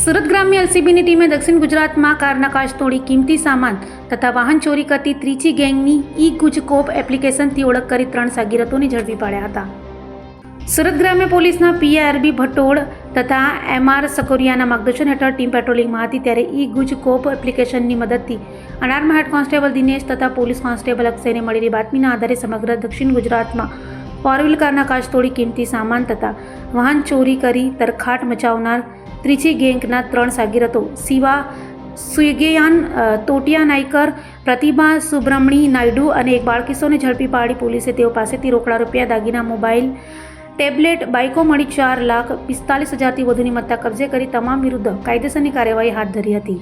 સુરત ગ્રામ્ય એલસીબીની ટીમે દક્ષિણ ગુજરાતમાં કારના કાચ તોડી કિંમતી સામાન તથા વાહન ચોરી કરતી ત્રીજી ગેંગની ઈ-ગુજકોપ એપ્લિકેશનથી ઓળખ કરી 3 સાગીરતોને ઝડપી પાડ્યા હતા. સુરત ગ્રામ્ય પોલીસના પીઆરબી ભટોડ તથા એમઆર સકોરિયાના માર્ગદર્શન હેઠળ ટીમ પેટ્રોલિંગમાં હતી ત્યારે ઈ-ગુજકોપ એપ્લિકેશનની મદદથી અનારમાં હેડ કોન્સ્ટેબલ દિનેશ તથા પોલીસ કોન્સ્ટેબલ અક્ષયને મળેલી બાતમીના આધારે સમગ્ર દક્ષિણ ગુજરાતમાં ફોર વ્હીલ કારના કાચ તોડી કિંમતી સામાન તથા વાહન ચોરી કરી તરખાટ મચાવનાર ત્રીજી ગેંગના 3 સાગીરતો શિવા સુગેયાન તોટિયા નાયકર, પ્રતિભા સુબ્રમણી નાયડુ અને એક બાળકિશોરને ઝડપી પાડી પોલીસે તેઓ પાસેથી રોકડા રૂપિયા, દાગીના, મોબાઈલ, ટેબ્લેટ, બાઇકો મળી 4,45,000થી વધુની મત્તા કબજે કરી તમામ વિરુદ્ધ કાયદેસરની કાર્યવાહી હાથ ધરી હતી.